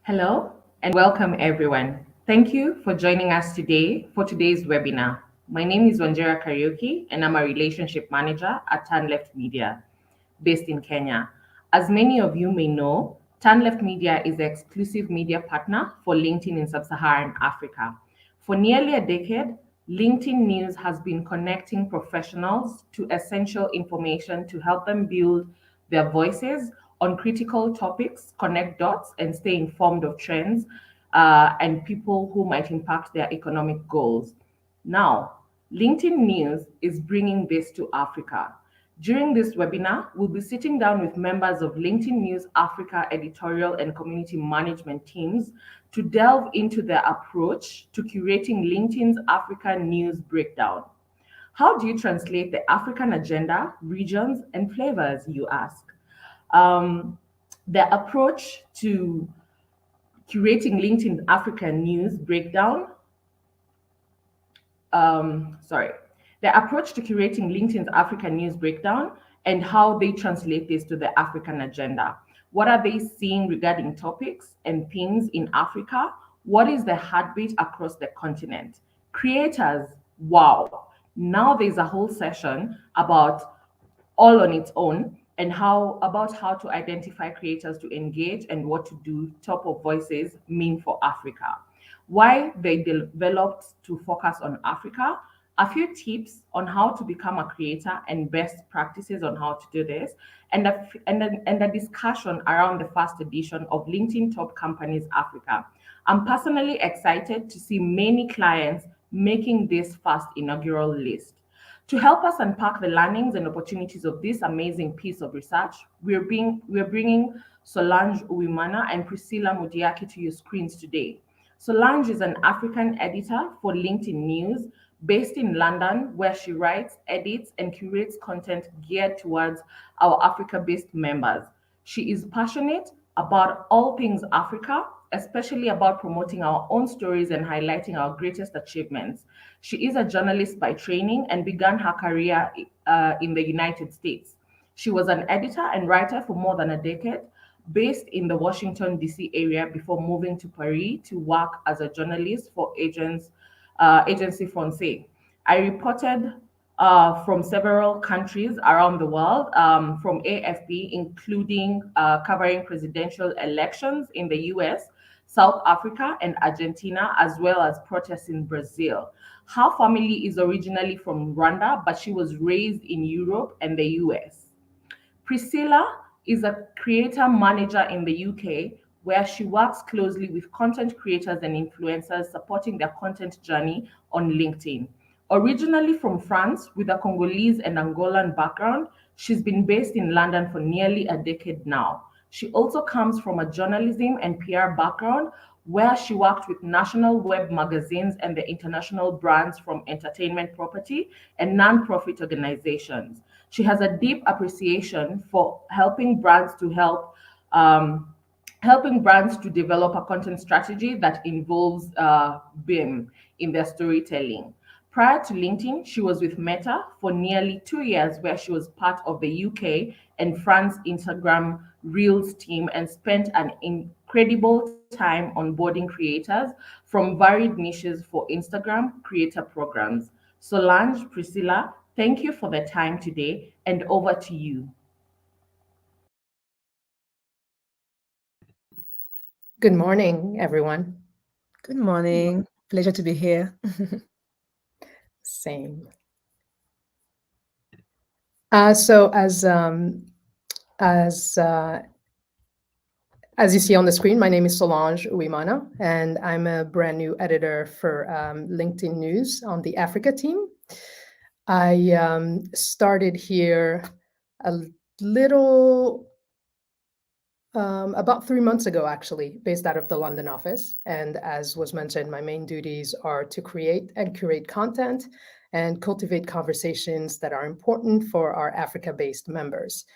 Hello and welcome everyone. Thank you for joining us today for today's webinar. My name is Wanjera Karaoke and I'm a relationship manager at Turn Left Media based in Kenya. As many of you may know, Turn Left Media is the exclusive media partner for LinkedIn in Sub-Saharan Africa. For nearly a decade, LinkedIn News has been connecting professionals to essential information to help them build their voices on critical topics, connect dots, and stay informed of trends and people who might impact their economic goals. Now, LinkedIn News is bringing this to Africa. During this webinar, we'll be sitting down with members of LinkedIn News Africa editorial and community management teams to delve into their approach to curating LinkedIn's Africa news breakdown. How do you translate the African agenda, regions, and flavors, you ask? Um, the approach to curating LinkedIn African news breakdown, sorry, the approach to curating LinkedIn's African news breakdown and how they translate this to the African agenda. What are they seeing regarding topics and themes in Africa? What is the heartbeat across the continent? Creators, wow. Now there's a whole session about all on its own and how to identify creators to engage and what to do top of voices mean for Africa. Why they developed to focus on Africa, a few tips on how to become a creator and best practices on how to do this, and a discussion around the first edition of LinkedIn Top Companies Africa. I'm personally excited to see many clients making this first inaugural list. To help us unpack the learnings and opportunities of this amazing piece of research, we're bringing Solange Uwimana and Priscilla Mudiaki to your screens today. Solange is an African editor for LinkedIn News based in London, where she writes, edits, and curates content geared towards our Africa-based members. She is passionate about all things Africa, especially about promoting our own stories and highlighting our greatest achievements. She is a journalist by training and began her career in the United States. She was an editor and writer for more than a decade, based in the Washington, D.C. area before moving to Paris to work as a journalist for Agency Francais. I reported from several countries around the world, from AFP, including covering presidential elections in the US, South Africa, and Argentina, as well as protests in Brazil. Her family is originally from Rwanda, but she was raised in Europe and the US. Priscilla is a creator manager in the UK, where she works closely with content creators and influencers supporting their content journey on LinkedIn. Originally from France with a Congolese and Angolan background, she's been based in London for nearly a decade now. She also comes from a journalism and PR background where she worked with national web magazines and the international brands from entertainment property and non-profit organizations. She has a deep appreciation for helping brands to develop a content strategy that involves BIM in their storytelling. Prior to LinkedIn, she was with Meta for nearly 2 years, where she was part of the UK and France Instagram Reels team and spent an incredible time onboarding creators from varied niches for Instagram creator programs. Solange, Priscilla, thank you for the time today, and over to you. Good morning, everyone. Good morning. Pleasure to be here. Same. So as you see on the screen, my name is Solange Uwimana, and I'm a brand new editor for LinkedIn News on the Africa team. I started here little about 3 months ago, actually, based out of the London office. And as was mentioned, my main duties are to create and curate content and cultivate conversations that are important for our Africa-based members.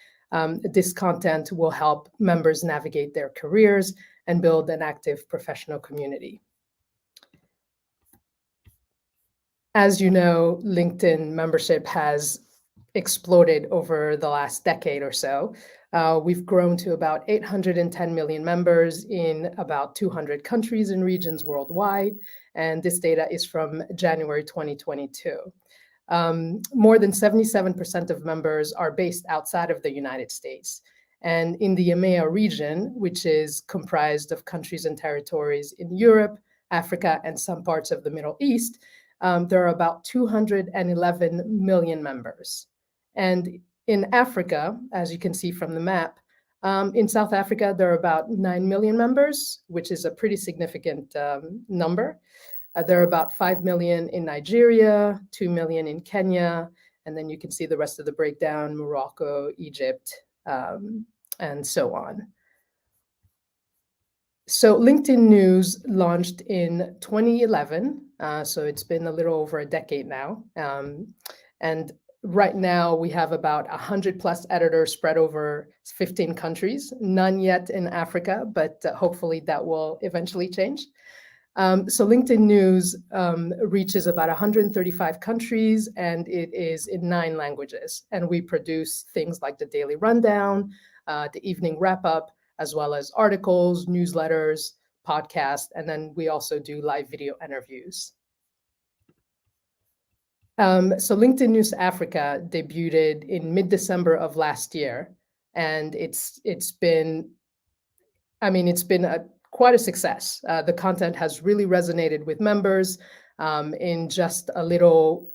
This content will help members navigate their careers and build an active professional community. As you know, LinkedIn membership has exploded over the last decade or so. We've grown to about 810 million members in about 200 countries and regions worldwide. And this data is from January 2022. More than 77% of members are based outside of the United States. And in the EMEA region, which is comprised of countries and territories in Europe, Africa, and some parts of the Middle East, there are about 211 million members. And in Africa, as you can see from the map, in South Africa, there are about 9 million members, which is a pretty significant number. There are about 5 million in Nigeria, 2 million in Kenya, and then you can see the rest of the breakdown: Morocco, Egypt, and so on. So LinkedIn News launched in 2011, so it's been a little over a decade now. And right now we have about 100 plus editors spread over 15 countries, none yet in Africa, but hopefully that will eventually change. So LinkedIn News reaches about 135 countries, and it is in 9 languages. And we produce things like the daily rundown, the evening wrap-up, as well as articles, newsletters, podcasts, and then we also do live video interviews. So LinkedIn News Africa debuted in mid-December of last year, and it's been quite a success. The content has really resonated with members. In just a little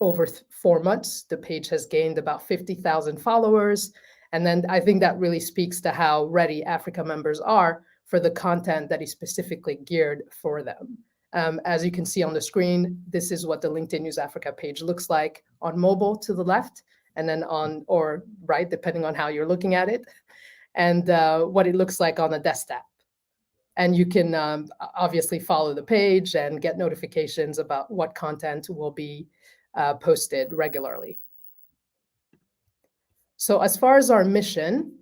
over 4 months, the page has gained about 50,000 followers. And then I think that really speaks to how ready Africa members are for the content that is specifically geared for them. As you can see on the screen, this is what the LinkedIn News Africa page looks like on mobile to the left, and then on or right, depending on how you're looking at it, and what it looks like on the desktop. And you can obviously follow the page and get notifications about what content will be posted regularly. So as far as our mission,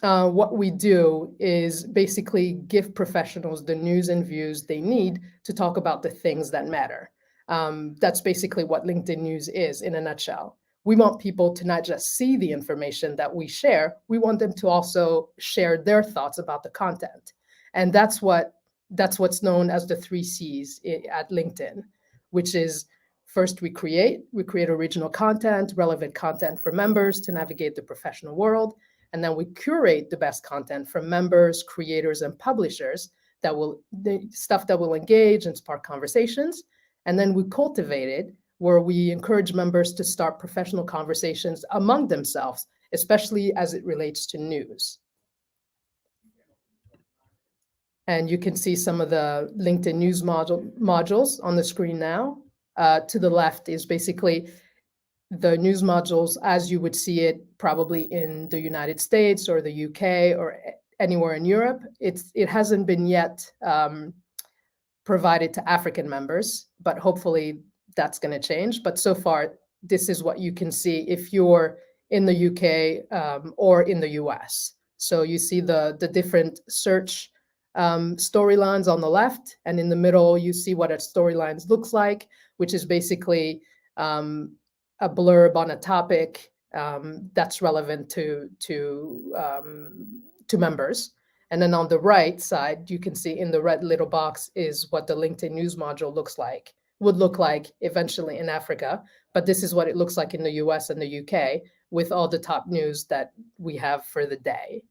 what we do is basically give professionals the news and views they need to talk about the things that matter. That's basically what LinkedIn News is in a nutshell. We want people to not just see the information that we share, we want them to also share their thoughts about the content. And that's what's known as the 3 C's at LinkedIn, which is: first, we create original content, relevant content for members to navigate the professional world. And then we curate the best content from members, creators, and publishers the stuff that will engage and spark conversations. And then we cultivate it, where we encourage members to start professional conversations among themselves, especially as it relates to news. And you can see some of the LinkedIn News modules on the screen now. To the left is basically the news modules as you would see it probably in the United States or the UK or anywhere in Europe. It hasn't been yet provided to African members, but hopefully that's going to change. But so far, this is what you can see if you're in the UK or in the US. So you see the different search storylines on the left, and in the middle, you see what a storylines looks like, which is basically a blurb on a topic that's relevant to members. And then on the right side, you can see in the red little box is what the LinkedIn News module would look like eventually in Africa. But this is what it looks like in the US and the UK with all the top news that we have for the day.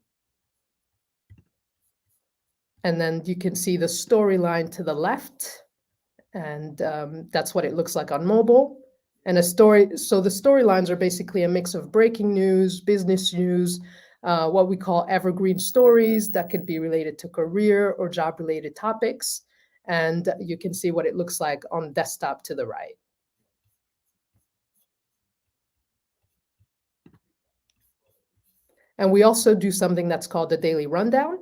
And then you can see the storyline to the left, and that's what it looks like on mobile. And so the storylines are basically a mix of breaking news, business news, what we call evergreen stories that could be related to career or job-related topics. And you can see what it looks like on desktop to the right. And we also do something that's called the Daily Rundown,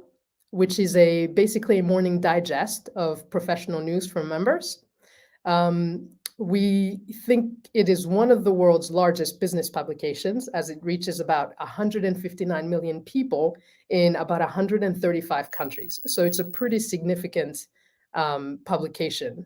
which is basically a morning digest of professional news for members. We think it is one of the world's largest business publications, as it reaches about 159 million people in about 135 countries. So it's a pretty significant publication.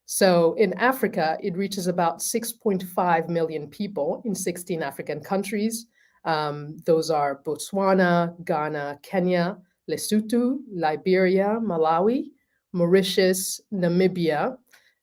So in Africa, it reaches about 6.5 million people in 16 African countries. Those are Botswana, Ghana, Kenya, Lesotho, Liberia, Malawi, Mauritius, Namibia,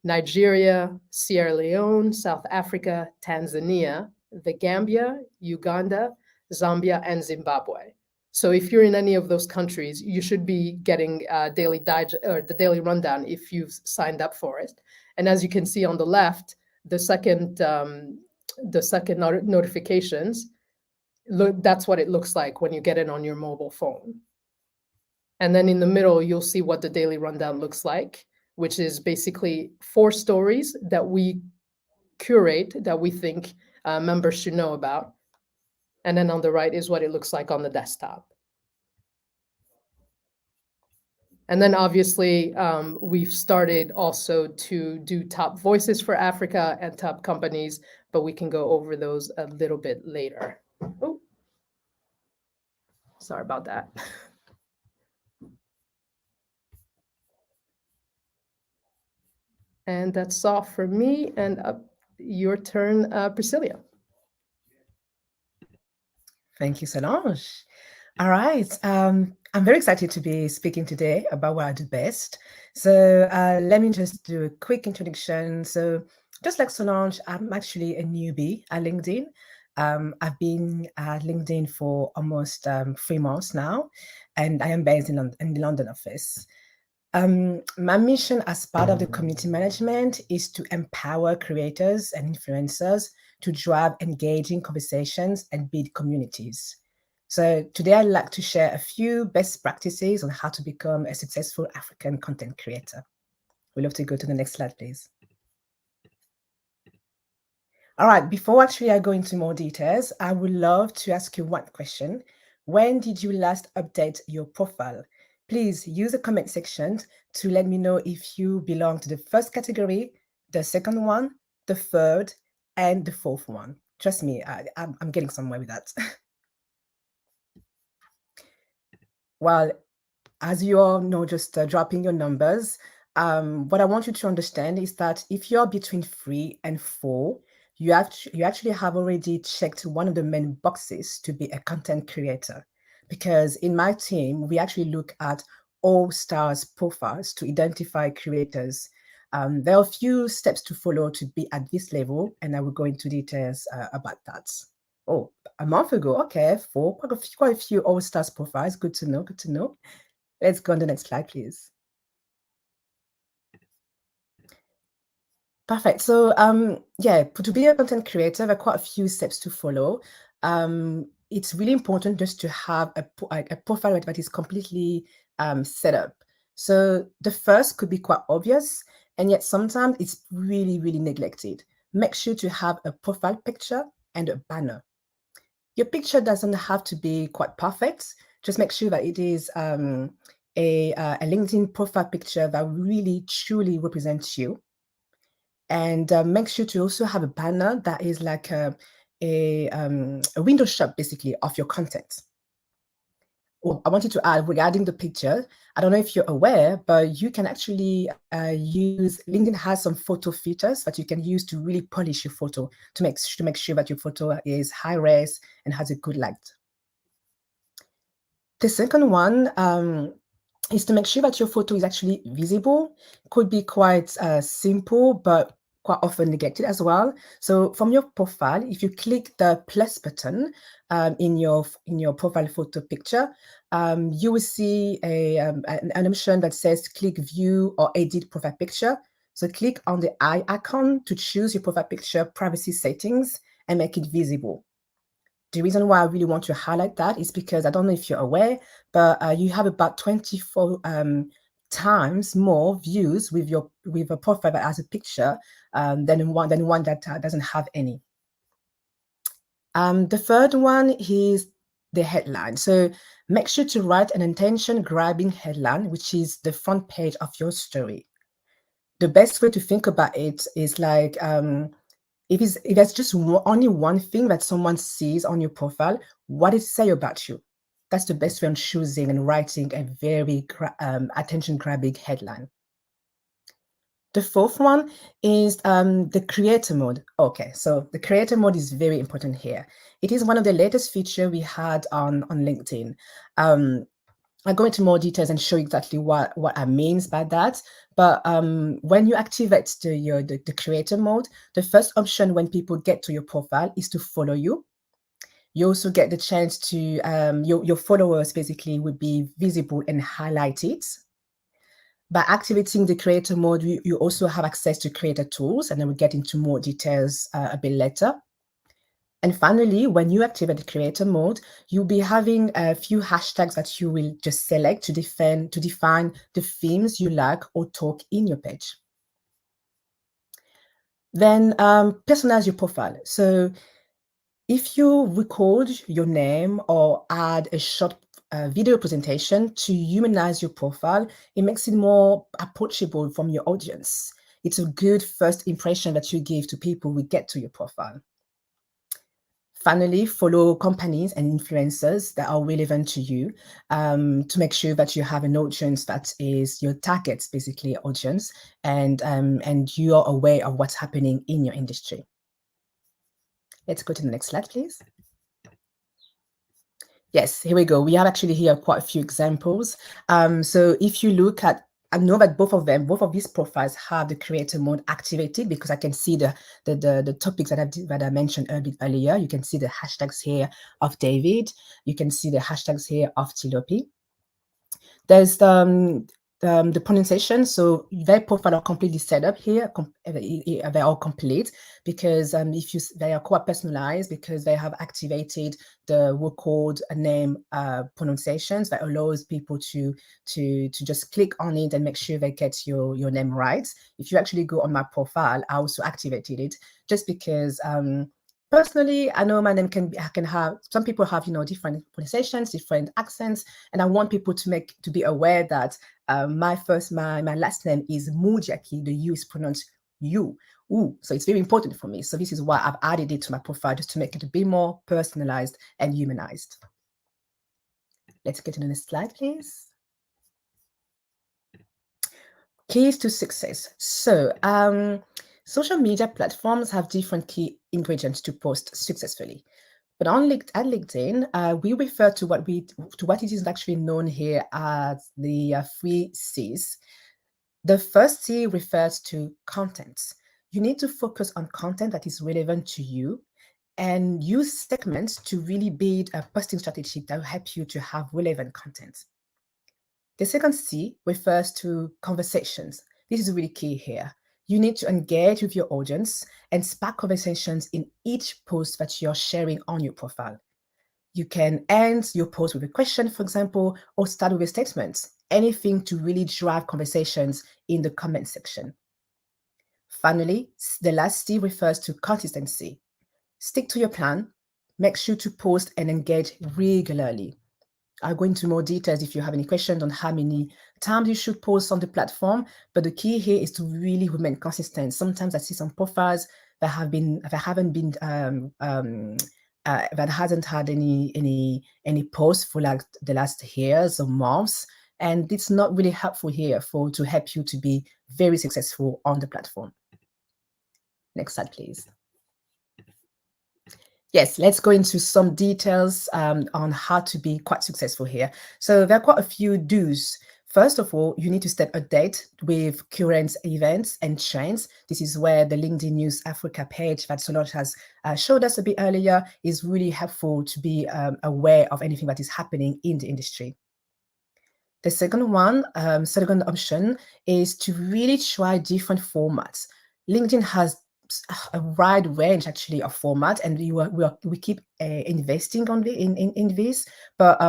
Nigeria, Sierra Leone, South Africa, Tanzania, the Gambia, Uganda, Zambia, and Zimbabwe. So if you're in any of those countries, you should be getting daily digest or the daily rundown if you've signed up for it. And as you can see on the left, the second notifications, that's what it looks like when you get it on your mobile phone. And then in the middle, you'll see what the daily rundown looks like, which is basically 4 stories that we curate that we think members should know about. And then on the right is what it looks like on the desktop. And then obviously, we've started also to do top voices for Africa and top companies, but we can go over those a little bit later. Oh, sorry about that. And that's all for me. And your turn, Priscilla. Thank you, Solange. All right. I'm very excited to be speaking today about what I do best. So let me just do a quick introduction. So just like Solange, I'm actually a newbie at LinkedIn. I've been at LinkedIn for almost 3 months now, and I am based in the London office. My mission as part of the community management is to empower creators and influencers to drive engaging conversations and build communities. So today I'd like to share a few best practices on how to become a successful African content creator. We'd love to go to the next slide, please. All right, before actually I go into more details, I would love to ask you one question. When did you last update your profile? Please use the comment section to let me know if you belong to the first category, the second one, the third, and the fourth one. Trust me, I'm getting somewhere with that. Well, as you all know, just dropping your numbers, what I want you to understand is that if you're between 3 and 4, you actually have already checked one of the main boxes to be a content creator. Because in my team, we actually look at all stars profiles to identify creators. There are a few steps to follow to be at this level, and I will go into details about that. Oh, a month ago, okay, 4, quite a few all stars profiles. Good to know, good to know. Let's go on the next slide, please. Perfect. So, yeah, to be a content creator, there are quite a few steps to follow. It's really important just to have a profile that is completely set up. So the first could be quite obvious, and yet sometimes it's really, really neglected. Make sure to have a profile picture and a banner. Your picture doesn't have to be quite perfect. Just make sure that it is a LinkedIn profile picture that really, truly represents you. And make sure to also have a banner that is like a window shop, basically, of your content. Oh, I wanted to add regarding the picture, I don't know if you're aware, but you can actually use, LinkedIn has some photo filters that you can use to really polish your photo to make sure that your photo is high res and has a good light. The second one is to make sure that your photo is actually visible. Could be quite simple, but quite often neglected as well. So from your profile, if you click the plus button in your profile photo picture, you will see an option that says click view or edit profile picture. So click on the eye icon to choose your profile picture privacy settings and make it visible. The reason why I really want to highlight that is because I don't know if you're aware, but you have about 24 times more views with a profile that has a picture than one that doesn't have any. The third one is the headline. So make sure to write an attention-grabbing headline, which is the front page of your story. The best way to think about it is like, if there's just only one thing that someone sees on your profile, what it say about you? That's the best way on choosing and writing a very attention-grabbing headline. The fourth one is the creator mode. Okay, so the creator mode is very important here. It is one of the latest features we had on LinkedIn. I'll go into more details and show exactly what I mean by that. But when you activate the creator mode, the first option when people get to your profile is to follow you. You also get the chance to, your followers basically would be visible and highlighted. By activating the creator mode, you also have access to creator tools, and then we'll get into more details a bit later. And finally, when you activate the creator mode, you'll be having a few hashtags that you will just select to define the themes you like or talk in your page. Then personalize your profile. So if you record your name or add a short video presentation to humanize your profile, it makes it more approachable from your audience. It's a good first impression that you give to people who get to your profile. Finally, follow companies and influencers that are relevant to you to make sure that you have an audience that is your target, basically audience, and you are aware of what's happening in your industry. Let's go to the next slide, please. Yes, here we go. We have actually here quite a few examples. So if you look at, I know that both of these profiles have the creator mode activated because I can see the topics that I mentioned a bit earlier. You can see the hashtags here of David. You can see the hashtags here of Tilopi. There's the pronunciation. So their profile are completely set up here. They're all complete because they are quite personalized because they have activated the record name pronunciations that allows people to just click on it and make sure they get your name right. If you actually go on my profile, I also activated it just because personally, I know my name can have, some people have, different pronunciations, different accents, and I want people to be aware that my last name is Mujiaki. The U is pronounced you. Ooh, so it's very important for me. So this is why I've added it to my profile, just to make it a bit more personalized and humanized. Let's get to the next slide, please. Keys to success. So social media platforms have different key ingredients to post successfully. But at LinkedIn, we refer to what it is actually known here as the 3 C's. The first C refers to content. You need to focus on content that is relevant to you and use segments to really build a posting strategy that will help you to have relevant content. The second C refers to conversations. This is really key here. You need to engage with your audience and spark conversations in each post that you're sharing on your profile. You can end your post with a question, for example, or start with a statement, anything to really drive conversations in the comment section. Finally, the last C refers to consistency. Stick to your plan. Make sure to post and engage regularly. I'll go into more details if you have any questions on how many times you should post on the platform, but the key here is to really remain consistent. Sometimes I see some profiles that hasn't had any posts for like the last years or months, and it's not really helpful here to help you to be very successful on the platform. Next slide, please. Yes, let's go into some details on how to be quite successful here. So there are quite a few do's. First of all, you need to stay updated with current events and trends. This is where the LinkedIn News Africa page that Solange has showed us a bit earlier is really helpful to be aware of anything that is happening in the industry. The second option is to really try different formats. LinkedIn has a wide range actually of formats, and we keep investing in this. But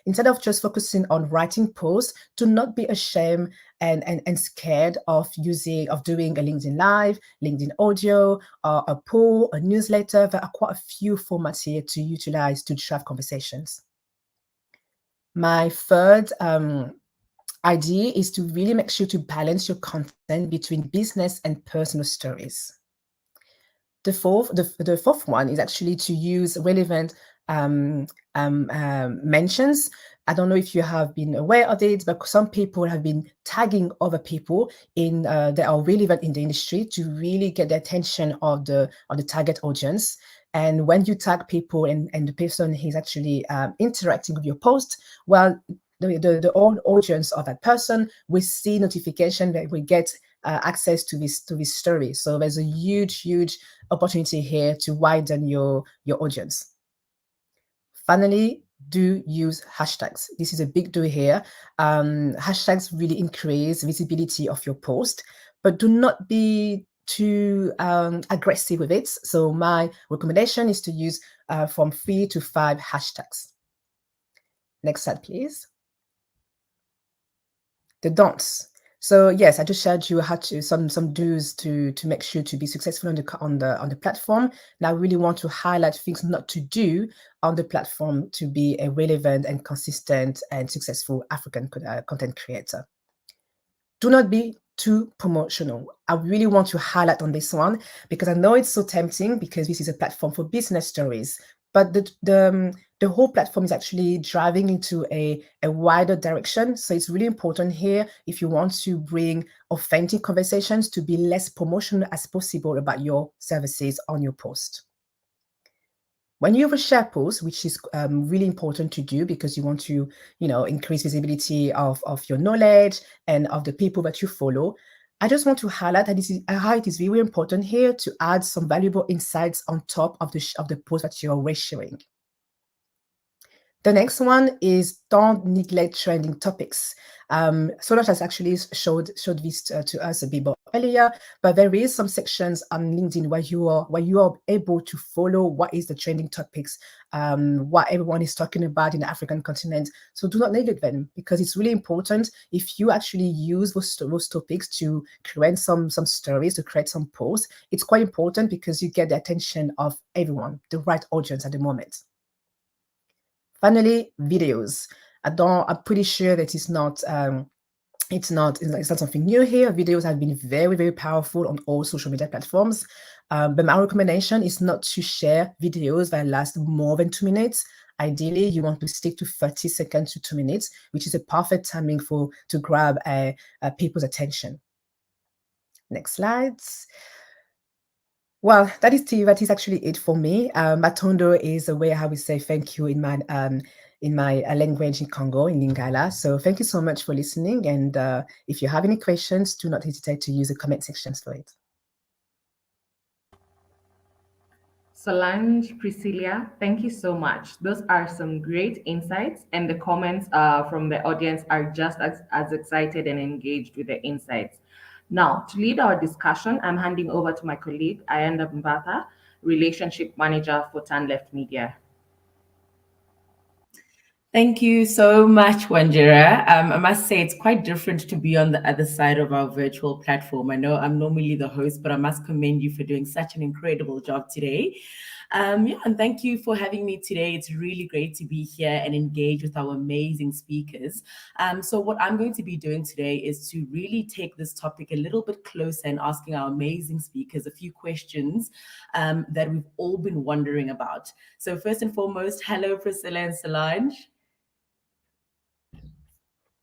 instead of just focusing on writing posts, do not be ashamed and scared of doing a LinkedIn Live, LinkedIn Audio, or a poll, a newsletter. There are quite a few formats here to utilize to drive conversations. My third idea is to really make sure to balance your content between business and personal stories. The fourth one is actually to use relevant mentions. I don't know if you have been aware of it, but some people have been tagging other people in that are relevant in the industry to really get the attention of the target audience. And when you tag people and the person is actually interacting with your post, well, the whole audience of that person will see notification that we get access to this story. So there's a huge opportunity here to widen your audience. Finally, do use hashtags. This is a big do here. Hashtags really increase visibility of your post, but do not be too aggressive with it. So my recommendation is to use from 3 to 5 hashtags. Next slide, please. The don'ts. So yes, I just shared you how to some do's to make sure to be successful on the platform. Now I really want to highlight things not to do on the platform to be a relevant and consistent and successful African content creator. Do not be too promotional. I really want to highlight on this one because I know it's so tempting because this is a platform for business stories, but the whole platform is actually driving into a wider direction. So it's really important here, if you want to bring authentic conversations, to be less promotional as possible about your services on your post. When you overshare posts, which is really important to do because you want to, increase visibility of your knowledge and of the people that you follow, I just want to highlight that how it is very important here to add some valuable insights on top of the post that you're always sharing. The next one is don't neglect trending topics. Solange has actually showed this to us a bit more earlier, but there is some sections on LinkedIn where you are able to follow what is the trending topics, what everyone is talking about in the African continent. So do not neglect them because it's really important. If you actually use those topics to create some stories, to create some posts, it's quite important because you get the attention of everyone, the right audience at the moment. Finally, videos. I'm pretty sure that it's not something new here. Videos have been very powerful on all social media platforms. But my recommendation is not to share videos that last more than 2 minutes. Ideally, you want to stick to 30 seconds to 2 minutes, which is a perfect timing to grab people's attention. Next slides. Well, that is actually it for me. Matondo is a way how we say thank you in my language in Congo, in Lingala. So thank you so much for listening. And if you have any questions, do not hesitate to use the comment sections for it. Solange, Priscilla, thank you so much. Those are some great insights, and the comments from the audience are just as excited and engaged with the insights. Now, to lead our discussion, I'm handing over to my colleague, Ayanda Mbata, Relationship Manager for Turn Left Media. Thank you so much, Wanjira. I must say it's quite different to be on the other side of our virtual platform. I know I'm normally the host, but I must commend you for doing such an incredible job today. And thank you for having me today. It's really great to be here and engage with our amazing speakers. So what I'm going to be doing today is to really take this topic a little bit closer and asking our amazing speakers a few questions that we've all been wondering about. So first and foremost, hello, Priscilla and Solange.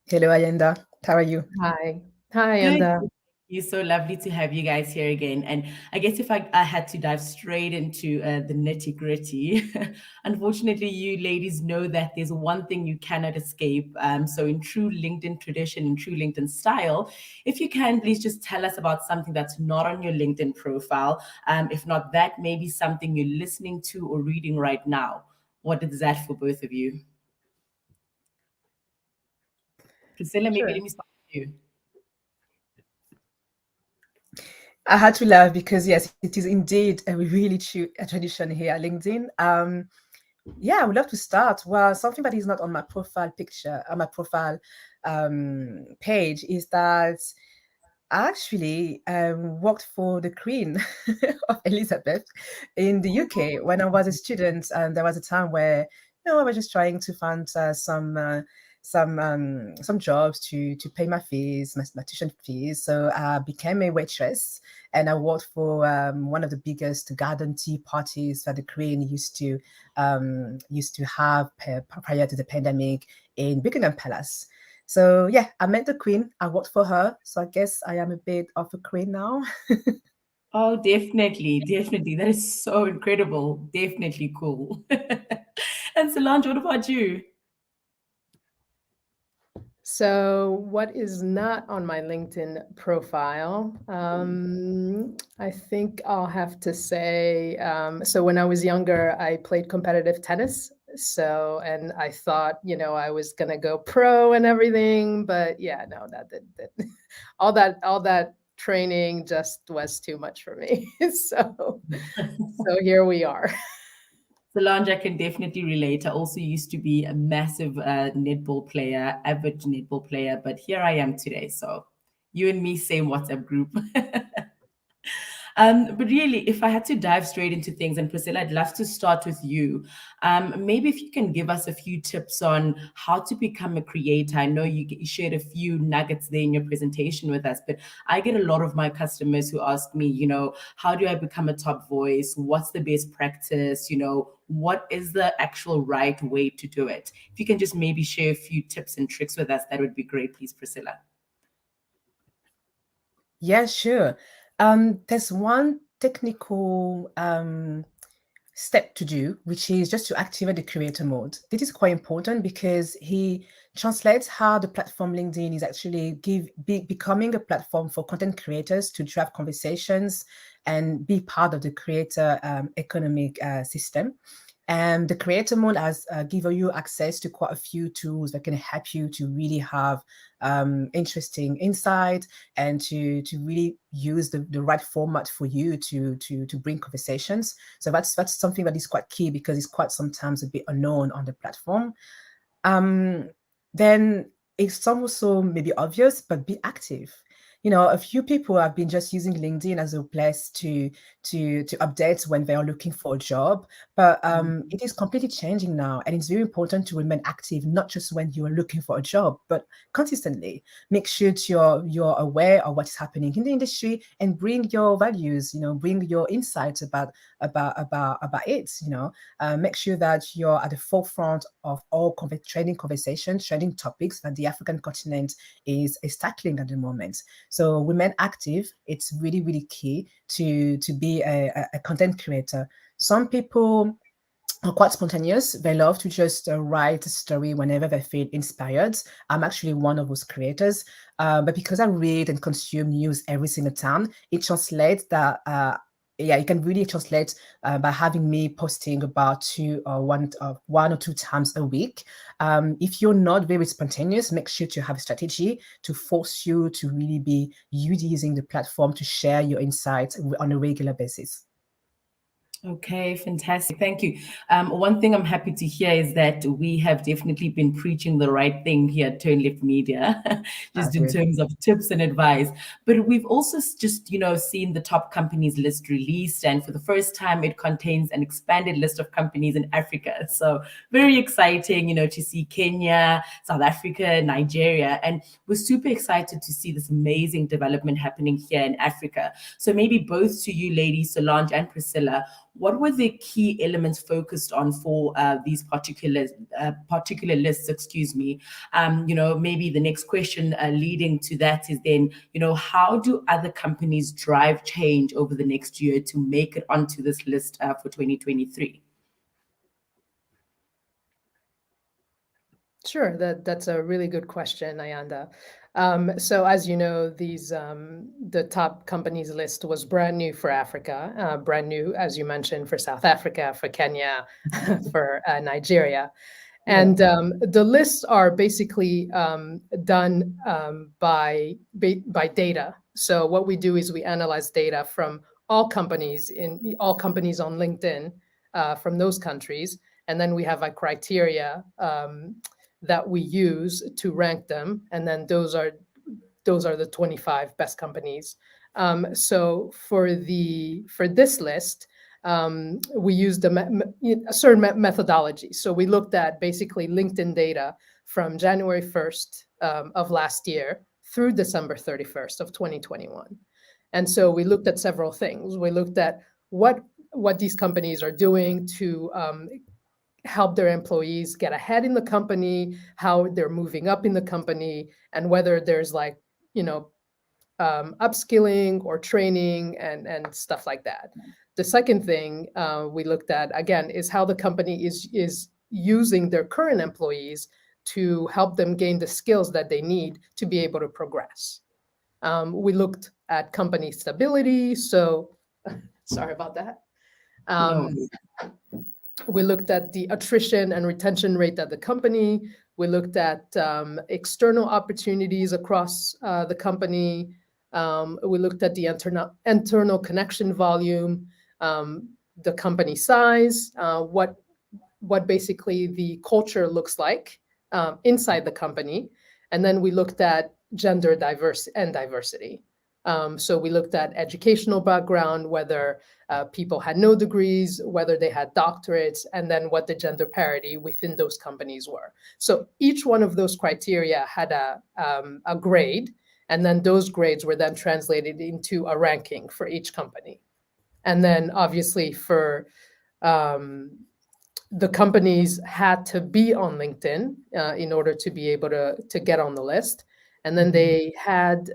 Hello, Ayanda. How are you? Hi. Hi, Good. Anda. It's so lovely to have you guys here again. And I guess if I had to dive straight into the nitty gritty, unfortunately, you ladies know that there's one thing you cannot escape. So in true LinkedIn tradition, in true LinkedIn style, if you can, please just tell us about something that's not on your LinkedIn profile. If not that, maybe something you're listening to or reading right now. What is that for both of you? Priscilla, maybe let me start with you. I had to laugh because yes, it is indeed a really true tradition here at LinkedIn. Yeah, I would love to start. Well, something that is not on my profile picture, on my profile page, is that I actually worked for the Queen of Elizabeth in the UK when I was a student, and there was a time where no, I was just trying to find some jobs to pay my fees, my tuition fees. So I became a waitress, and I worked for one of the biggest garden tea parties that the Queen used to have prior to the pandemic in Buckingham Palace. So yeah, I met the Queen. I worked for her. So I guess I am a bit of a queen now. Oh, definitely, definitely. That is so incredible. Definitely cool. And Solange, what about you? So, what is not on my LinkedIn profile? I think I'll have to say, so when I was younger, I played competitive tennis. So, and I thought, I was gonna go pro and everything, but yeah, no, all that training just was too much for me. So here we are. Solange, I can definitely relate. I also used to be a massive netball player, avid netball player, but here I am today. So you and me, same WhatsApp group. But really, if I had to dive straight into things, and Priscilla, I'd love to start with you. Maybe if you can give us a few tips on how to become a creator. I know you shared a few nuggets there in your presentation with us, but I get a lot of my customers who ask me, how do I become a top voice? What's the best practice? What is the actual right way to do it? If you can just maybe share a few tips and tricks with us, that would be great, please, Priscilla. Yeah, sure. There's one technical step to do, which is just to activate the creator mode. This is quite important because he translates how the platform LinkedIn is actually becoming a platform for content creators to drive conversations and be part of the creator economic system. And the creator mode has given you access to quite a few tools that can help you to really have interesting insight and to really use the right format for you to bring conversations. So that's something that is quite key because it's quite sometimes a bit unknown on the platform. Then it's also maybe obvious, but be active. A few people have been just using LinkedIn as a place to update when they are looking for a job, but it is completely changing now, and it's very important to remain active, not just when you are looking for a job, but consistently. Make sure you're aware of what's happening in the industry and bring your values. Bring your insights about it. Make sure that you're at the forefront of all trending conversations, trending topics that the African continent is tackling at the moment. So remain active. It's really, really key to be a content creator. Some people are quite spontaneous. They love to just write a story whenever they feel inspired. I'm actually one of those creators. But because I read and consume news every single time, it translates that yeah, you can really translate by having me posting about one or two times a week. If you're not very spontaneous, make sure to have a strategy to force you to really be using the platform to share your insights on a regular basis. Okay, fantastic. Thank you. One thing I'm happy to hear is that we have definitely been preaching the right thing here at Turn Left Media, just in Good. terms of tips and advice. But we've also just, seen the top companies list released. And for the first time, it contains an expanded list of companies in Africa. So very exciting, to see Kenya, South Africa, Nigeria. And we're super excited to see this amazing development happening here in Africa. So maybe both to you ladies, Solange and Priscilla, what were the key elements focused on for these particular lists? Excuse me. Maybe the next question leading to that is then, how do other companies drive change over the next year to make it onto this list for 2023? Sure, that's a really good question, Ayanda. So as you know, the top companies list was brand new for Africa, brand new, as you mentioned, for South Africa, for Kenya, for Nigeria. And the lists are basically done by data. So what we do is we analyze data from all companies on LinkedIn from those countries, and then we have a criteria that we use to rank them, and then those are the 25 best companies. So for this list, we used a certain methodology. So we looked at basically LinkedIn data from January 1st of last year through December 31st of 2021. And so we looked at several things. We looked at what these companies are doing to help their employees get ahead in the company, how they're moving up in the company, and whether there's like, upskilling or training and stuff like that. The second thing we looked at, again, is how the company is using their current employees to help them gain the skills that they need to be able to progress. We looked at company stability. So, sorry about that. No. We looked at the attrition and retention rate at the company. We looked at external opportunities across the company. We looked at the internal connection volume, the company size, what basically the culture looks like inside the company. And then we looked at gender diversity. So we looked at educational background, whether people had no degrees, whether they had doctorates, and then what the gender parity within those companies were. So each one of those criteria had a grade, and then those grades were then translated into a ranking for each company. And then obviously for the companies had to be on LinkedIn in order to be able to get on the list. And then they had,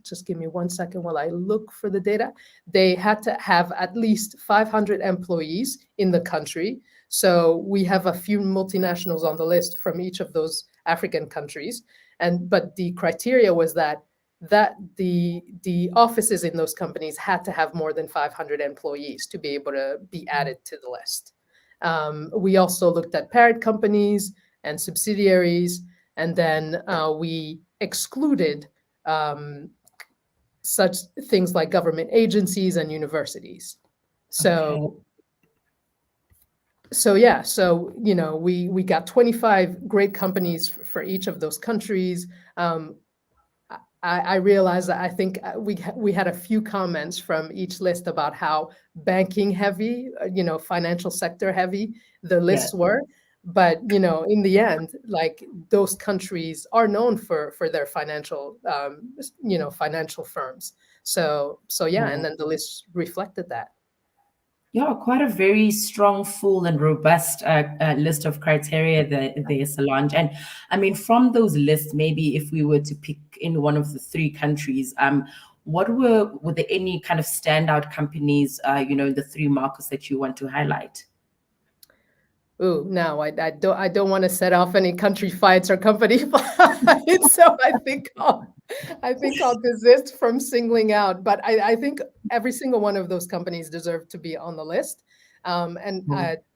just give me 1 second while I look for the data. They had to have at least 500 employees in the country. So we have a few multinationals on the list from each of those African countries. But the criteria was that the offices in those companies had to have more than 500 employees to be able to be added to the list. We also looked at parent companies and subsidiaries. And then we excluded such things like government agencies and universities. So, we got 25 great companies for each of those countries. I realized that I think we had a few comments from each list about how banking heavy, financial sector heavy the lists were. But, in the end, like those countries are known for their financial, financial firms. So yeah, and then the list reflected that. Yeah, quite a very strong, full, and robust list of criteria there, Solange. And I mean, from those lists, maybe if we were to pick in one of the three countries, were there any kind of standout companies, in the three markets that you want to highlight? Ooh, no, I don't want to set off any country fights or company fights. So I think I'll desist from singling out. But I think every single one of those companies deserve to be on the list.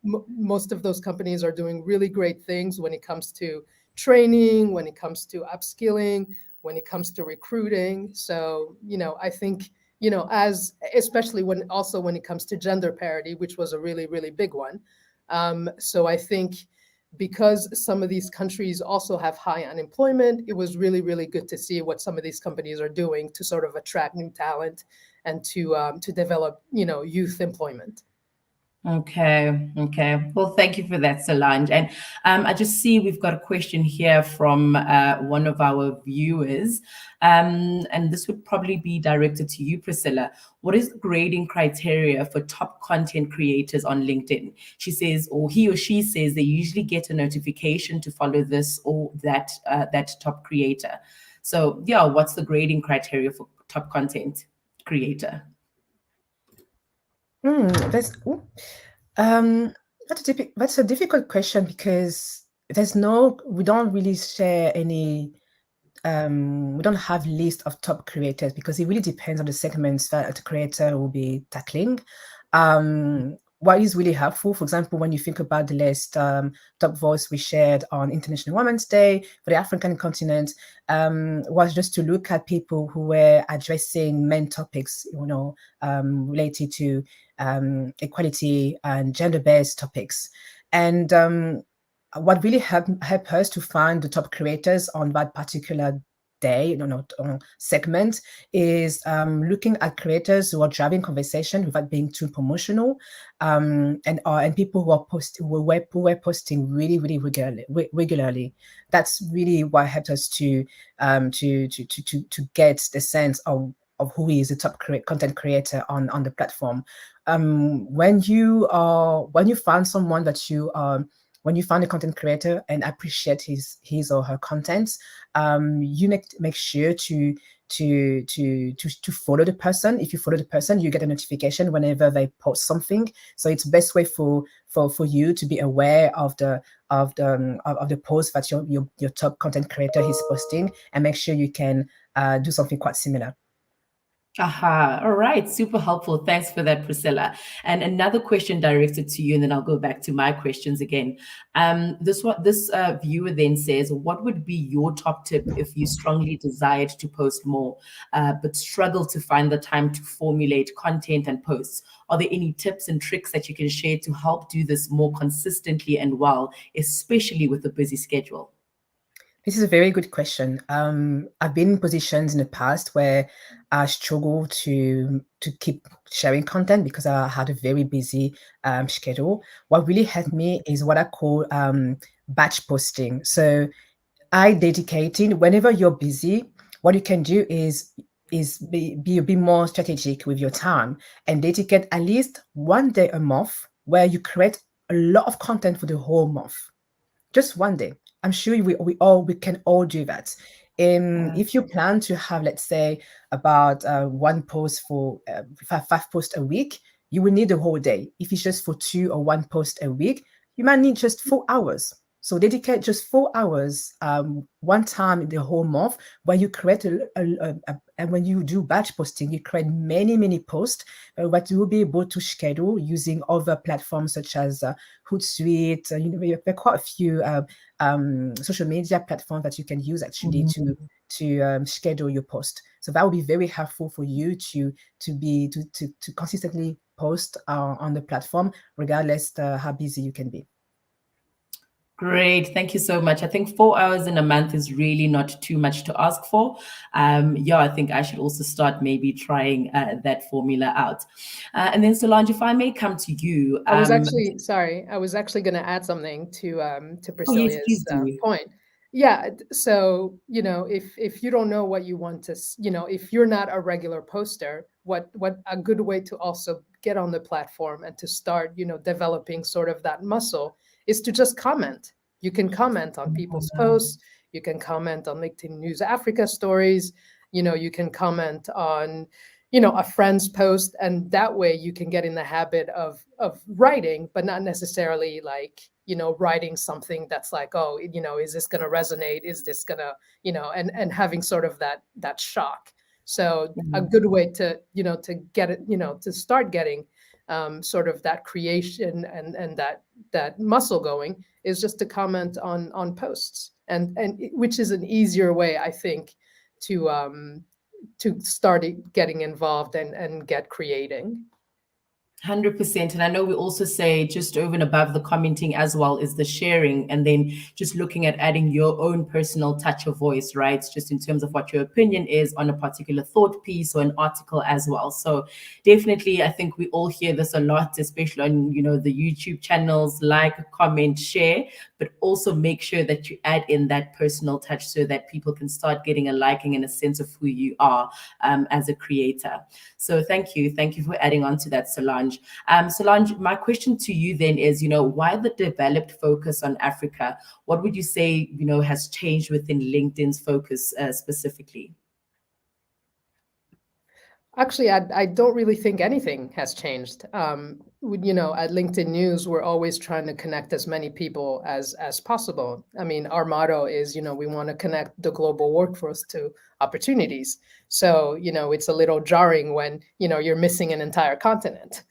Most of those companies are doing really great things when it comes to training, when it comes to upskilling, when it comes to recruiting. So, I think, especially when it comes to gender parity, which was a really, really big one. So I think because some of these countries also have high unemployment, it was really, really good to see what some of these companies are doing to sort of attract new talent and to develop, youth employment. Okay. Well, thank you for that, Solange. And I just see we've got a question here from one of our viewers. And this would probably be directed to you, Priscilla. What is the grading criteria for top content creators on LinkedIn? She says, or he or she says, they usually get a notification to follow this or that top creator. So yeah, what's the grading criteria for top content creator? That's a difficult question because we don't really share any. We don't have list of top creators because it really depends on the segments that the creator will be tackling. What is really helpful, for example, when you think about the list, top voice we shared on International Women's Day for the African continent, was just to look at people who were addressing main topics, related to equality and gender-based topics. And what really helped us to find the top creators on that particular day, segment is looking at creators who are driving conversation without being too promotional, and people who were posting really, really regularly. That's really what helped us to get the sense of who is the top content creator on the platform. When you find someone that you when you find a content creator and appreciate his or her content, you make sure to follow the person. If you follow the person, you get a notification whenever they post something. So it's best way for you to be aware of the post that your top content creator is posting, and make sure you can do something quite similar. Aha. All right. Super helpful. Thanks for that, Priscilla. And another question directed to you, and then I'll go back to my questions again. This viewer then says, what would be your top tip if you strongly desired to post more, but struggle to find the time to formulate content and posts? Are there any tips and tricks that you can share to help do this more consistently and well, especially with a busy schedule? This is a very good question. I've been in positions in the past where I struggled to keep sharing content because I had a very busy schedule. What really helped me is what I call batch posting. So I dedicated, whenever you're busy, what you can do is be a bit more strategic with your time and dedicate at least one day a month where you create a lot of content for the whole month. Just one day. I'm sure we can all do that. If you plan to have, let's say, about one post for five posts a week, you will need a whole day. If it's just for 2 or 1 post a week, you might need just 4 hours. So dedicate just 4 hours one time in the whole month where you create and when you do batch posting, you create many posts that you will be able to schedule using other platforms such as Hootsuite. There are quite a few social media platforms that you can use actually to schedule your post. So that will be very helpful for you to consistently post on the platform, regardless how busy you can be. Great. Thank you so much. I think 4 hours in a month is really not too much to ask for. I think I should also start maybe trying that formula out. And then Solange, if I may come to you. I was actually going to add something to Priscilla's point. Yeah. So, if you don't know what you want to, if you're not a regular poster, what a good way to also get on the platform and to start, developing sort of that muscle is to just comment. You can comment on people's posts. You can comment on LinkedIn News Africa stories. You can comment on, a friend's post, and that way you can get in the habit of writing, but not necessarily like, writing something that's like, oh, is this going to resonate? Is this going to, and having sort of that shock. So a good way to, to get it, to start getting sort of that creation and that muscle going is just to comment on posts, and which is an easier way, I think, to start getting involved and get creating. 100%. And I know we also say just over and above the commenting as well is the sharing, and then just looking at adding your own personal touch of voice, right? Just in terms of what your opinion is on a particular thought piece or an article as well. So definitely, I think we all hear this a lot, especially on, the YouTube channels, like, comment, share, but also make sure that you add in that personal touch so that people can start getting a liking and a sense of who you are as a creator. So thank you. Thank you for adding on to that, Solange. Solange, my question to you then is, why the developed focus on Africa? What would you say, has changed within LinkedIn's focus specifically? Actually, I don't really think anything has changed. At LinkedIn News, we're always trying to connect as many people as possible. I mean, our motto is, we want to connect the global workforce to opportunities. So, it's a little jarring when, you're missing an entire continent.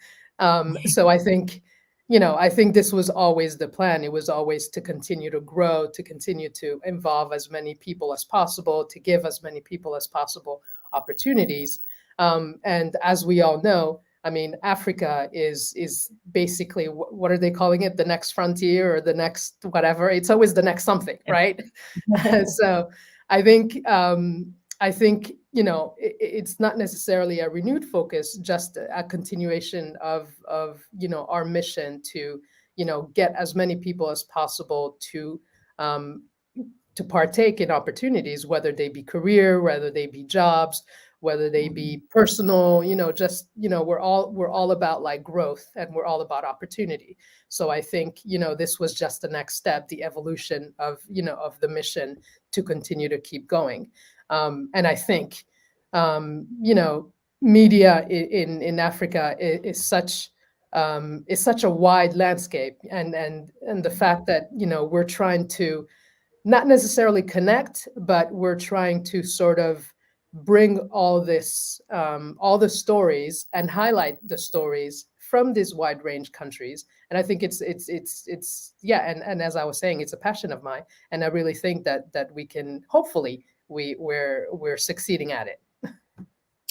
So I think this was always the plan. It was always to continue to grow, to continue to involve as many people as possible, to give as many people as possible opportunities. And as we all know, I mean, Africa is basically, what are they calling it? The next frontier or the next whatever. It's always the next something, right? So I think I think it's not necessarily a renewed focus, just a continuation of our mission to get as many people as possible um, to partake in opportunities, whether they be career, whether they be jobs, whether they be personal, just, we're all about like growth, and we're all about opportunity. So I think, this was just the next step, the evolution of the mission to continue to keep going. And I think, media in Africa is such a wide landscape, and the fact that, we're trying to not necessarily connect, but we're trying to sort of bring all the stories, and highlight the stories from these wide range countries. And I think it's yeah, and as I was saying, it's a passion of mine, and I really think that we can, hopefully, we're succeeding at it.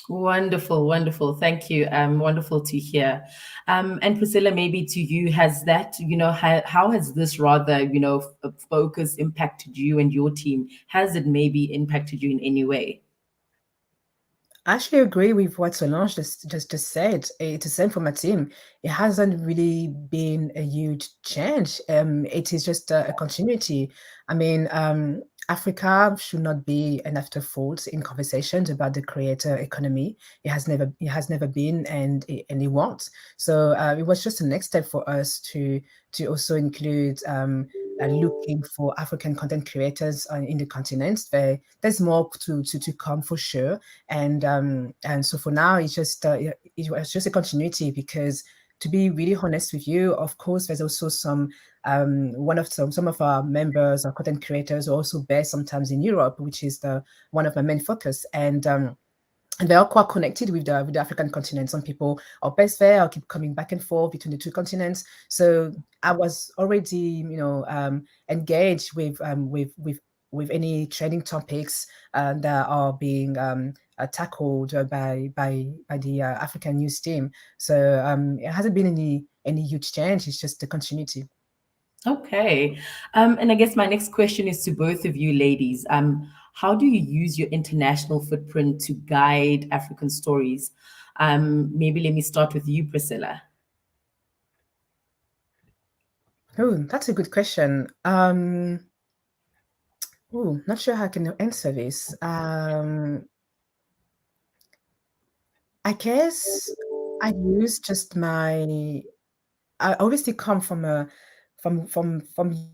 Wonderful, wonderful. Thank you. Wonderful to hear. And Priscilla, maybe to you, has that, how has this rather, focus impacted you and your team? Has it maybe impacted you in any way? I actually agree with what Solange just said. It's the same for my team. It hasn't really been a huge change. It is just a continuity. I mean, Africa should not be an afterthought in conversations about the creator economy. It has never been, and it won't. So it was just the next step for us to also include looking for African content creators in the continent. There's more to come for sure, and so for now it was just a continuity, because to be really honest with you, of course, there's also some of our members or content creators are also based sometimes in Europe, which is the one of my main focus, and they are quite connected with the African continent. Some people are based there, or keep coming back and forth between the two continents. So I was already, engaged with any trending topics that are being tackled by the African news team. So it hasn't been any huge change. It's just the continuity. Okay. And I guess my next question is to both of you ladies. How do you use your international footprint to guide African stories? Maybe let me start with you, Priscilla. Oh, that's a good question. Not sure how I can answer this. I guess I use just my. I obviously come from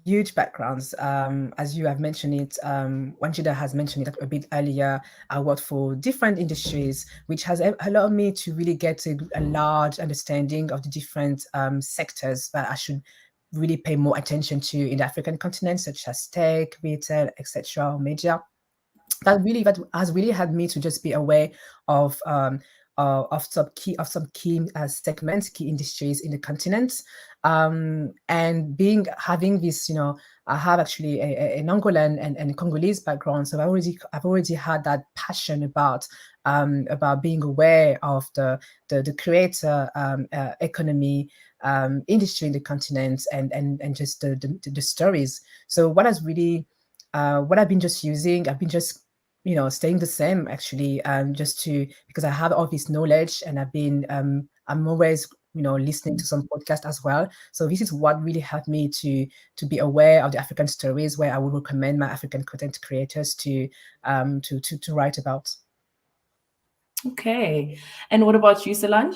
huge backgrounds. As you have mentioned it, Wanjida has mentioned it a bit earlier. I worked for different industries, which has allowed me to really get a large understanding of the different sectors that I should really pay more attention to in the African continent, such as tech, retail, etc., or media. That has really had me to just be aware of some key segments, key industries in the continent, and having this, I have actually an Angolan and Congolese background, so I've already had that passion about being aware of the creator economy industry in the continent, and just the stories. So what I've been just using, I've been just staying the same actually, because I have all this knowledge, and I'm always listening to some podcast as well. So this is what really helped me to be aware of the African stories, where I would recommend my African content creators to write about. Okay. And what about you, Solange?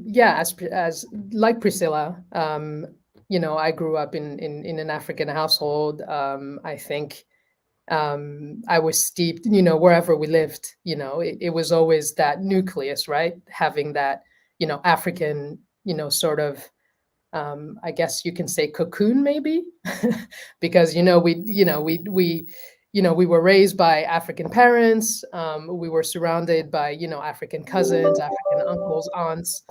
Yeah, as like Priscilla, I grew up in an African household. I think I was steeped, wherever we lived, it was always that nucleus, right? Having that, African, sort of, I guess you can say cocoon, maybe, because we were raised by African parents. We were surrounded by African cousins, African uncles, aunts.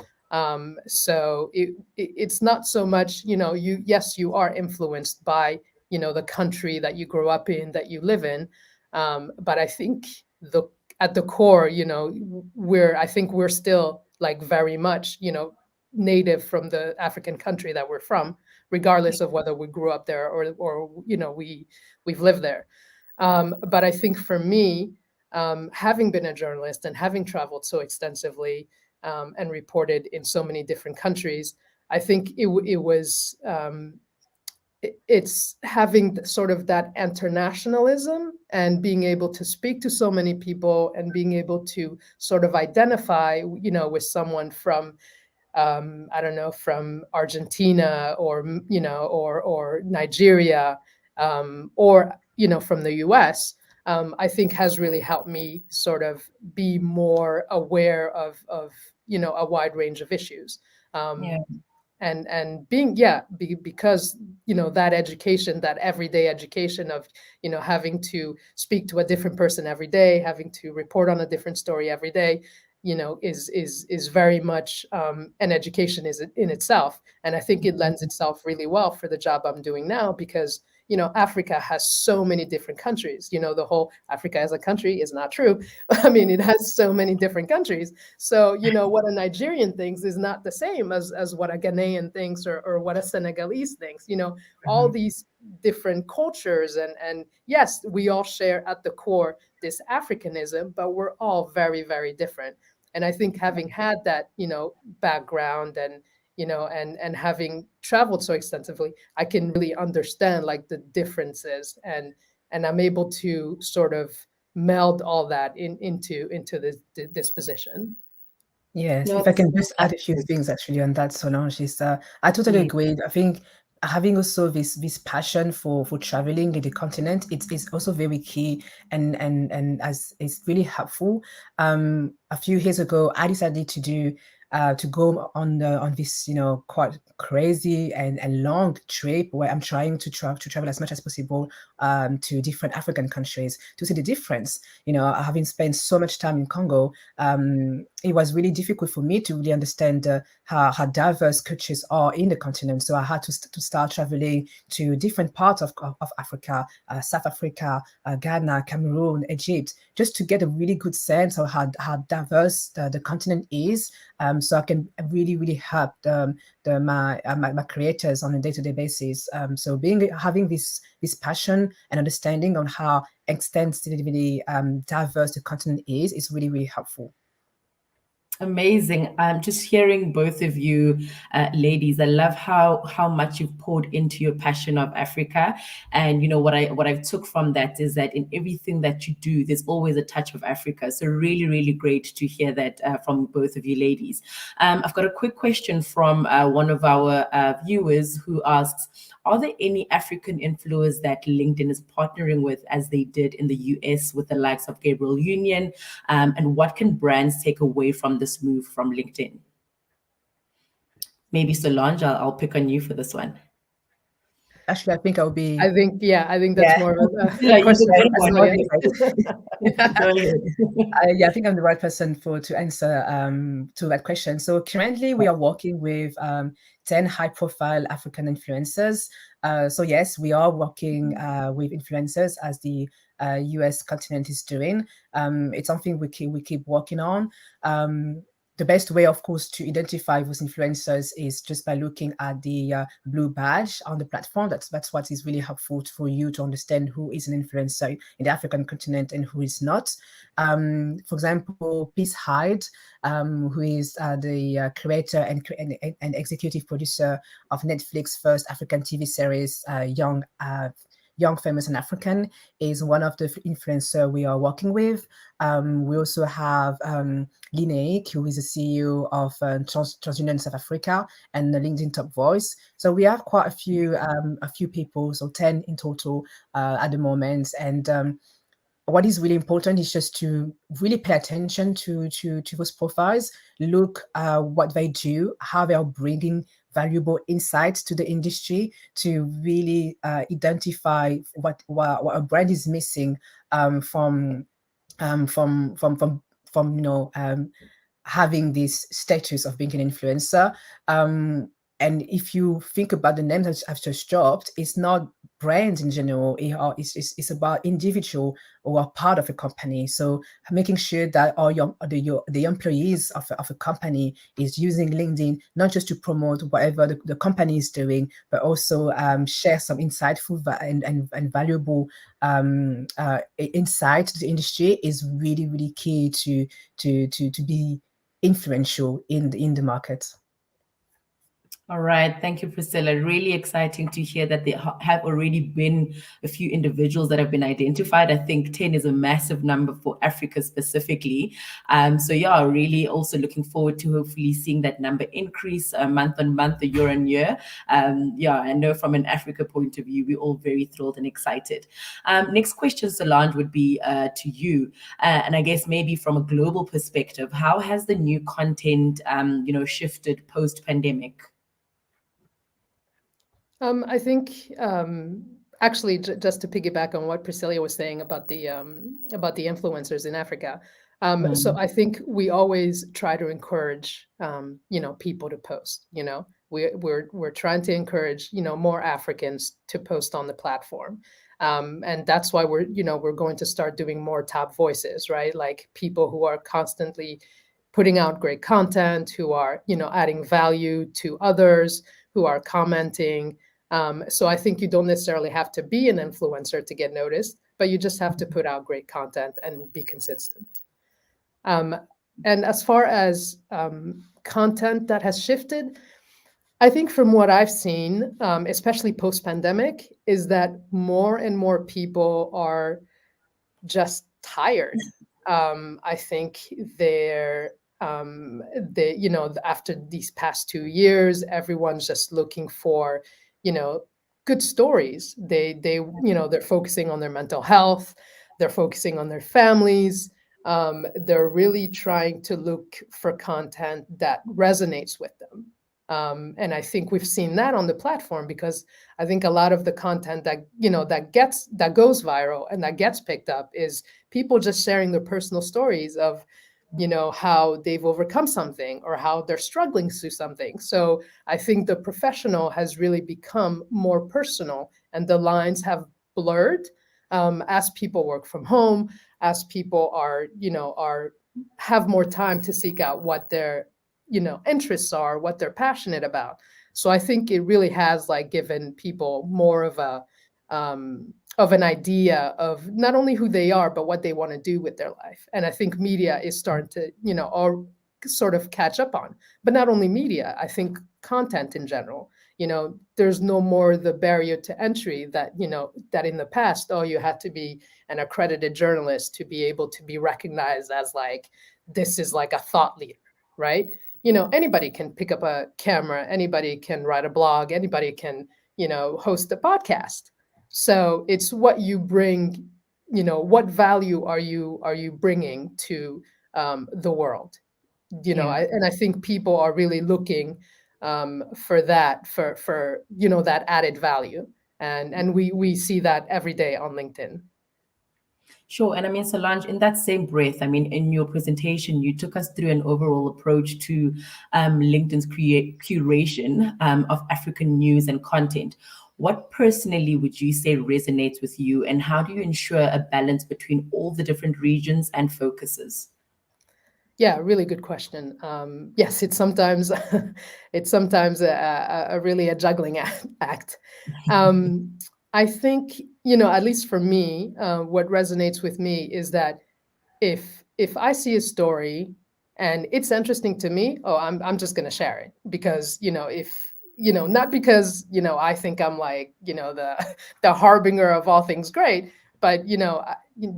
So it's not so much you are influenced by the country that you grew up in, that you live in, but I think at the core, I think we're still like very much native from the African country that we're from, regardless of whether we grew up there or we've lived there. But I think for me, having been a journalist and having traveled so extensively and reported in so many different countries, I think it's having sort of that internationalism and being able to speak to so many people and being able to sort of identify, with someone from, I don't know, from Argentina or, or Nigeria, or, from the US, I think has really helped me sort of be more aware of, a wide range of issues. Yeah. And being, because, that education, that everyday education of, having to speak to a different person every day, having to report on a different story every day, is very much an education is in itself. And I think it lends itself really well for the job I'm doing now, because Africa has so many different countries. The whole Africa as a country is not true. I mean, it has so many different countries. So, what a Nigerian thinks is not the same as what a Ghanaian thinks, or what a Senegalese thinks. All these different cultures, and yes, we all share at the core this Africanism, but we're all very, very different. And I think having had that, background and and having traveled so extensively, I can really understand like the differences, and I'm able to sort of meld all that into this position. Yes, No, if I can it's just add a few fantastic. things actually on that, Solange, is I totally Yeah. agree. I think having also this passion for traveling in the continent, it's also very key, and as it's really helpful. A few years ago, I decided to go on this quite crazy and long trip where I'm trying to travel as much as possible to different African countries to see the difference. Having spent so much time in Congo, it was really difficult for me to really understand how diverse cultures are in the continent. So I had to start traveling to different parts of Africa, South Africa, Ghana, Cameroon, Egypt, just to get a really good sense of how diverse the continent is. So I can really, really help my creators on a day-to-day basis. So having this passion and understanding on how extensively diverse the continent is really, really helpful. Amazing. I'm just hearing both of you, ladies. I love how much you've poured into your passion of Africa, and what I took from that is that in everything that you do, there's always a touch of Africa. So really, really great to hear that from both of you, ladies. I've got a quick question from one of our viewers who asks, are there any African influencers that LinkedIn is partnering with, as they did in the US with the likes of Gabriel Union? And what can brands take away from this move from LinkedIn? Maybe Solange, I'll pick on you for this one. Actually, I think I'll be. I think that's more of Yeah, a you question. did As good an one. Go ahead. I think I'm the right person to answer to that question. So currently we are working with 10 high-profile African influencers. So yes, we are working with influencers as the US continent is doing. It's something we keep working on. The best way, of course, to identify those influencers is just by looking at the blue badge on the platform. That's what is really helpful for you to understand who is an influencer in the African continent and who is not. For example, Peace Hyde, who is the creator and executive producer of Netflix's first African TV series, Young, Famous, and African, is one of the influencers we are working with. We also have Lineik, who is the CEO of TransUnion South Africa and the LinkedIn Top Voice. So we have quite a few people, so 10 in total at the moment. And what is really important is just to really pay attention to those profiles, look what they do, how they are bringing valuable insights to the industry to really identify what a brand is missing from having this status of being an influencer. And if you think about the names I've just dropped, it's not brands in general. It's about individual who are part of a company. So making sure that the employees of a company is using LinkedIn not just to promote whatever the company is doing, but also share some insightful and valuable insight to the industry is really, really key to be influential in the market. All right. Thank you, Priscilla. Really exciting to hear that there have already been a few individuals that have been identified. I think 10 is a massive number for Africa specifically. So yeah, really also looking forward to hopefully seeing that number increase month on month, year on year. Yeah, I know from an Africa point of view, we're all very thrilled and excited. Next question, Solange, would be to you. And I guess maybe from a global perspective, how has the new content, shifted post-pandemic? I think actually, just to piggyback on what Priscilla was saying about the influencers in Africa. So I think we always try to encourage people to post. We're trying to encourage more Africans to post on the platform, and that's why we're going to start doing more top voices, right? Like people who are constantly putting out great content, who are adding value to others, who are commenting. So I think you don't necessarily have to be an influencer to get noticed, but you just have to put out great content and be consistent. And as far as content that has shifted, I think from what I've seen, especially post-pandemic, is that more and more people are just tired. I think after these past 2 years, everyone's just looking for, good stories. They're focusing on their mental health. They're focusing on their families. They're really trying to look for content that resonates with them. And I think we've seen that on the platform because I think a lot of the content that goes viral and that gets picked up is people just sharing their personal stories of how they've overcome something or how they're struggling through something. So I think the professional has really become more personal and the lines have blurred as people work from home, as people have more time to seek out what their interests are, what they're passionate about. So I think it really has given people more of an idea of not only who they are, but what they want to do with their life. And I think media is starting to, all sort of catch up on. But not only media, I think content in general. There's no more the barrier to entry that in the past, you had to be an accredited journalist to be able to be recognized as this is a thought leader, right? Anybody can pick up a camera, anybody can write a blog, anybody can, host a podcast. So it's what you bring, what value are you bringing to the world? And I think people are really looking for that, for that added value, and we see that every day on LinkedIn. Sure. And I mean, Solange, in that same breath, I mean, in your presentation, you took us through an overall approach to LinkedIn's curation of African news and content. What personally would you say resonates with you, and how do you ensure a balance between all the different regions and focuses? Yeah, really good question. Yes, it's sometimes a really a juggling act. I think at least for me, what resonates with me is that if I see a story and it's interesting to me, I'm just going to share it because if not because I think I'm the harbinger of all things great, but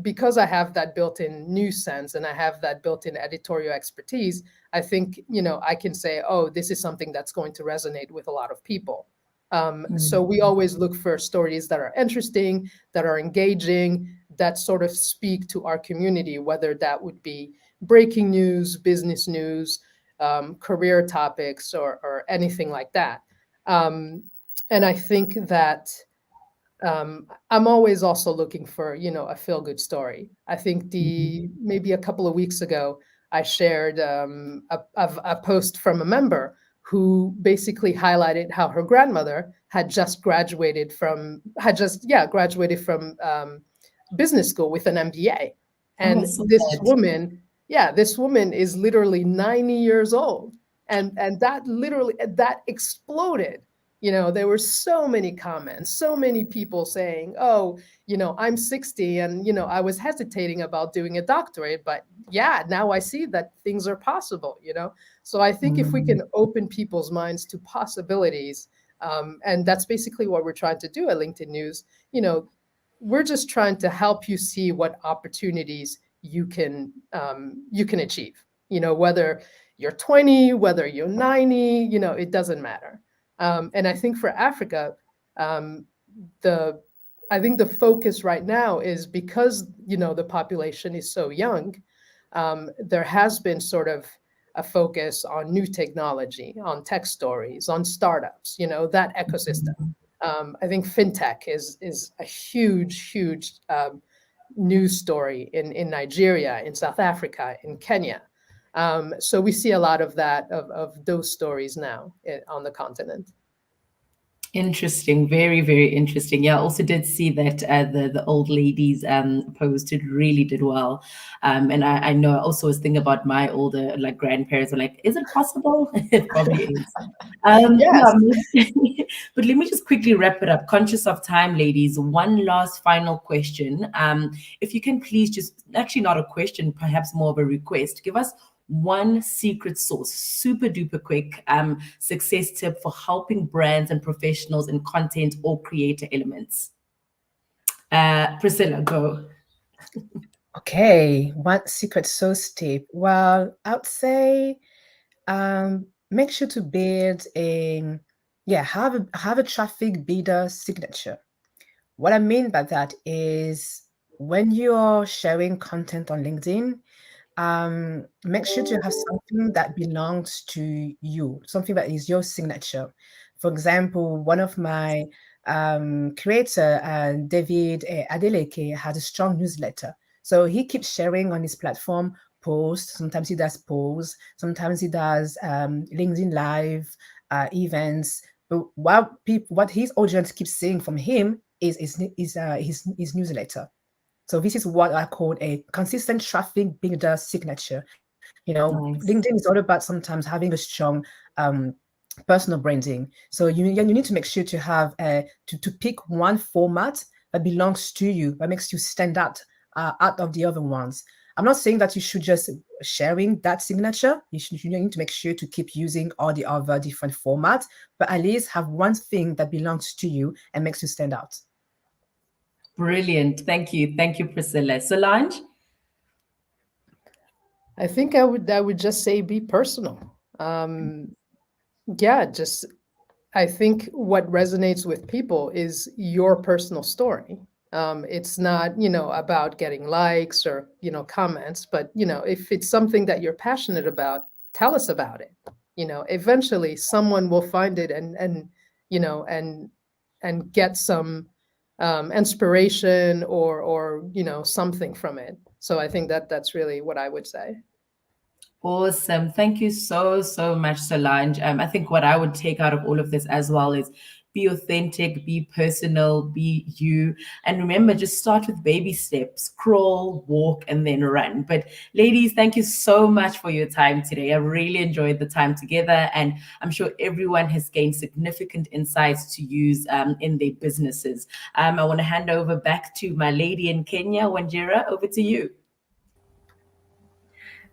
because I have that built-in news sense and I have that built-in editorial expertise, I think I can say, this is something that's going to resonate with a lot of people. So we always look for stories that are interesting, that are engaging, that sort of speak to our community, whether that would be breaking news, business news, career topics, or anything like that. And I think that I'm always also looking for, a feel-good story. I think maybe a couple of weeks ago, I shared a post from a member who basically highlighted how her grandmother had just graduated from business school with an MBA. Oh, And it's so this woman is literally 90 years old. And that exploded. There were so many comments, so many people saying, oh, I'm 60 and, I was hesitating about doing a doctorate, but yeah, now I see that things are possible. So I think if we Mm. can open people's minds to possibilities, and that's basically what we're trying to do at LinkedIn News, we're just trying to help you see what opportunities you can achieve. Whether you're 20, whether you're 90, it doesn't matter. And I think for Africa, um, the I think the focus right now is because the population is so young. There has been sort of a focus on new technology, on tech stories, on startups. That ecosystem. I think fintech is a huge news story in Nigeria, in South Africa, in Kenya. So we see a lot of of those stories now on the continent. interesting, very, very interesting. Yeah, I also did see that the old ladies posted really did well. And I know I also was thinking about my older like grandparents were like, is it possible? It probably is. Yeah, Yes. but let me just quickly wrap it up. Conscious of time, ladies. One last final question. If you can please just actually not a question, perhaps more of a request. Give us one secret sauce, super duper quick success tip for helping brands and professionals in content or creator elements. Priscilla, go. Okay, one secret sauce tip. Well, I would say make sure to build have a traffic bidder signature. What I mean by that is when you're sharing content on LinkedIn, make sure to have something that belongs to you, something that is your signature. For example, one of my creator, David Adeleke, has a strong newsletter. So he keeps sharing on his platform posts. Sometimes he does polls. Sometimes he does LinkedIn Live events. But what his audience keeps seeing from him is his newsletter. So this is what I call a consistent traffic builder signature. LinkedIn Nice. is all about sometimes having a strong um, personal branding. So you need to make sure to have to pick one format that belongs to you, that makes you stand out of the other ones. I'm not saying that you should just sharing that signature. You need to make sure to keep using all the other different formats, but at least have one thing that belongs to you and makes you stand out. Brilliant. Thank you. Thank you, Priscilla. Solange? I think I would just say be personal. Yeah, just I think what resonates with people is your personal story. It's not, about getting likes or, comments, but, if it's something that you're passionate about, tell us about it. Eventually someone will find it and you know, and get some inspiration or, something from it. So I think that's really what I would say. Awesome. Thank you so, so much, Solange. I think what I would take out of all of this as well is be authentic, be personal, be you. And remember, just start with baby steps, crawl, walk, and then run. But ladies, thank you so much for your time today. I really enjoyed the time together. And I'm sure everyone has gained significant insights to use in their businesses. I want to hand over back to my lady in Kenya, Wanjira. Over to you.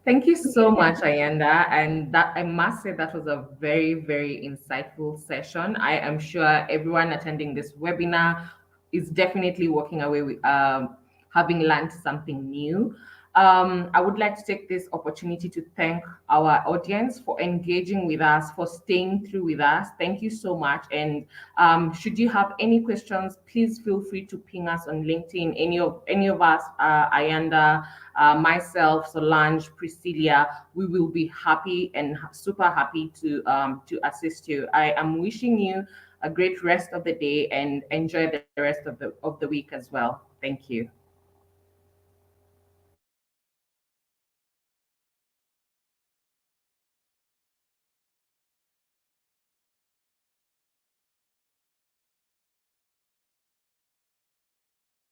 Thank you so much, Ayanda. And that I must say that was a very, very insightful session. I am sure everyone attending this webinar is definitely walking away with having learned something new. I would like to take this opportunity to thank our audience for engaging with us, for staying through with us. Thank you so much. And should you have any questions, please feel free to ping us on LinkedIn. Any of us, Ayanda, myself, Solange, Priscilla, we will be happy and super happy to assist you. I am wishing you a great rest of the day and enjoy the rest of the week as well. Thank you.